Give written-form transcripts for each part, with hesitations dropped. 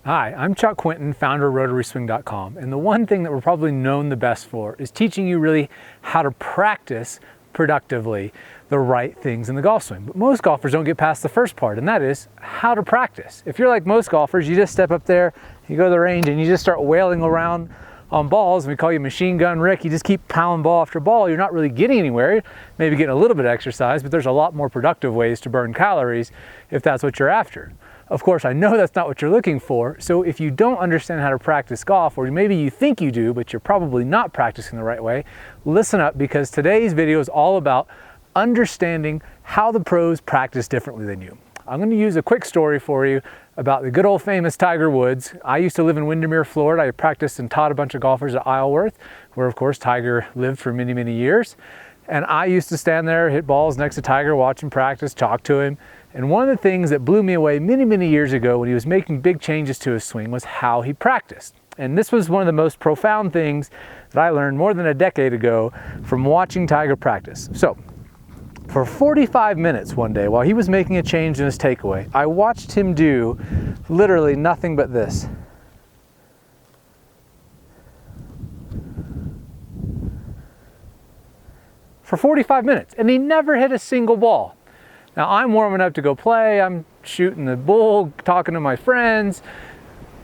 Hi, I'm Chuck Quinton, founder of RotarySwing.com, and the one thing that we're probably known the best for is teaching you really how to practice productively the right things in the golf swing. But most golfers don't get past the first part, and that is how to practice. If you're like most golfers, you just step up there, you go to the range, and you just start wailing around on balls, and we call you Machine Gun Rick. You just keep pounding ball after ball. You're not really getting anywhere, maybe getting a little bit of exercise, but there's a lot more productive ways to burn calories if that's what you're after. Of course, I know that's not what you're looking for, so if you don't understand how to practice golf, or maybe you think you do, but you're probably not practicing the right way, listen up, because today's video is all about understanding how the pros practice differently than you. I'm going to use a quick story for you about the good old famous Tiger Woods. I used to live in Windermere, Florida. I practiced and taught a bunch of golfers at Isleworth, where of course Tiger lived for many, many years. And I used to stand there, hit balls next to Tiger, watch him practice, talk to him. And one of the things that blew me away many, many years ago when he was making big changes to his swing was how he practiced. And this was one of the most profound things that I learned more than a decade ago from watching Tiger practice. So, for 45 minutes one day, while he was making a change in his takeaway, I watched him do literally nothing but this. For 45 minutes, and he never hit a single ball. Now I'm warming up to go play, I'm shooting the bull, talking to my friends,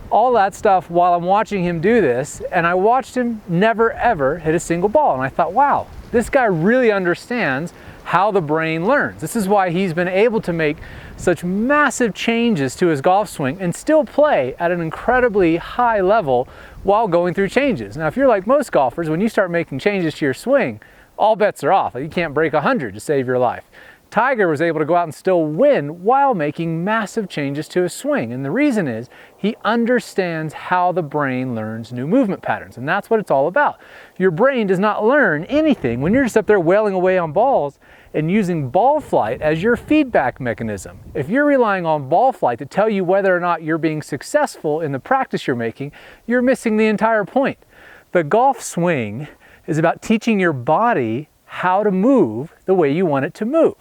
all that stuff while I'm watching him do this, and I watched him never ever hit a single ball. And I thought, wow, this guy really understands how the brain learns. This is why he's been able to make such massive changes to his golf swing and still play at an incredibly high level while going through changes. Now, if you're like most golfers, when you start making changes to your swing, all bets are off. You can't break 100 to save your life. Tiger was able to go out and still win while making massive changes to his swing. And the reason is he understands how the brain learns new movement patterns. And that's what it's all about. Your brain does not learn anything when you're just up there wailing away on balls and using ball flight as your feedback mechanism. If you're relying on ball flight to tell you whether or not you're being successful in the practice you're making, you're missing the entire point. The golf swing is about teaching your body how to move the way you want it to move.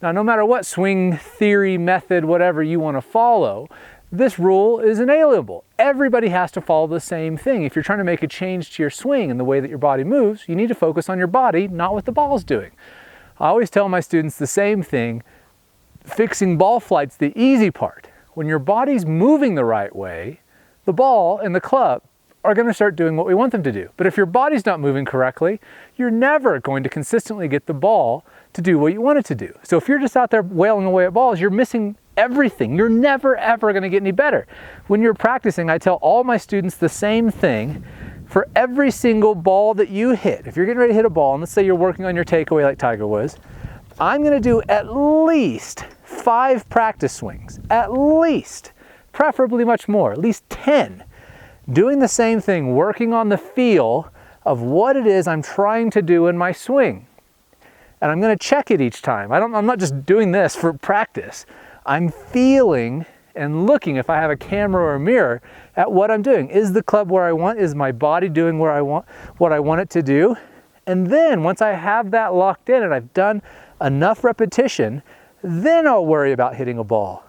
Now, no matter what swing theory, method, whatever you want to follow, this rule is inalienable. Everybody has to follow the same thing. If you're trying to make a change to your swing and the way that your body moves, you need to focus on your body, not what the ball's doing. I always tell my students the same thing. Fixing ball flight's the easy part. When your body's moving the right way, the ball and the club are going to start doing what we want them to do. But if your body's not moving correctly, you're never going to consistently get the ball to do what you want it to do. So if you're just out there wailing away at balls, you're missing everything. You're never ever going to get any better. When you're practicing, I tell all my students the same thing. For every single ball that you hit, if you're getting ready to hit a ball, and let's say you're working on your takeaway like Tiger was, I'm going to do at least 5 practice swings, at least, preferably much more, at least 10. Doing the same thing, working on the feel of what it is I'm trying to do in my swing. And I'm going to check it each time. I'm not just doing this for practice. I'm feeling and looking, if I have a camera or a mirror, at what I'm doing. Is the club where I want? Is my body doing what I want it to do? And then once I have that locked in and I've done enough repetition, then I'll worry about hitting a ball.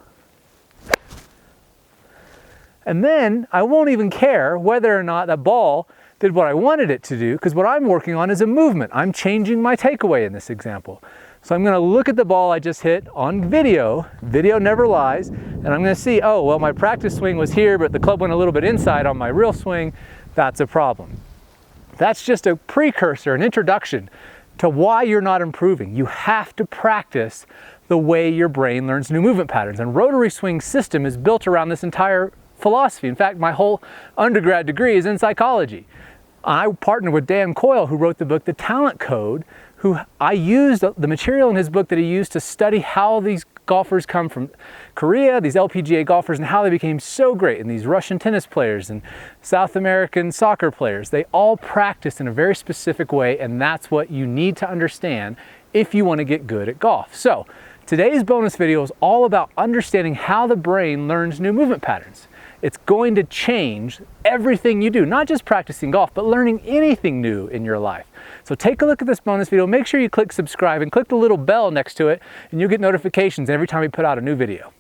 And then I won't even care whether or not that ball did what I wanted it to do, because what I'm working on is a movement. I'm changing my takeaway in this example. So I'm going to look at the ball I just hit on video. Video never lies. And I'm going to see, oh, well, my practice swing was here, but the club went a little bit inside on my real swing. That's a problem. That's just a precursor, an introduction to why you're not improving. You have to practice the way your brain learns new movement patterns. And Rotary Swing system is built around this entire philosophy. In fact, my whole undergrad degree is in psychology. I partnered with Dan Coyle, who wrote the book, The Talent Code, who I used the material in his book that he used to study how these golfers come from Korea, these LPGA golfers, and how they became so great, and these Russian tennis players and South American soccer players. They all practice in a very specific way, and that's what you need to understand if you want to get good at golf. So today's bonus video is all about understanding how the brain learns new movement patterns. It's going to change everything you do, not just practicing golf, but learning anything new in your life. So take a look at this bonus video, make sure you click subscribe and click the little bell next to it, and you'll get notifications every time we put out a new video.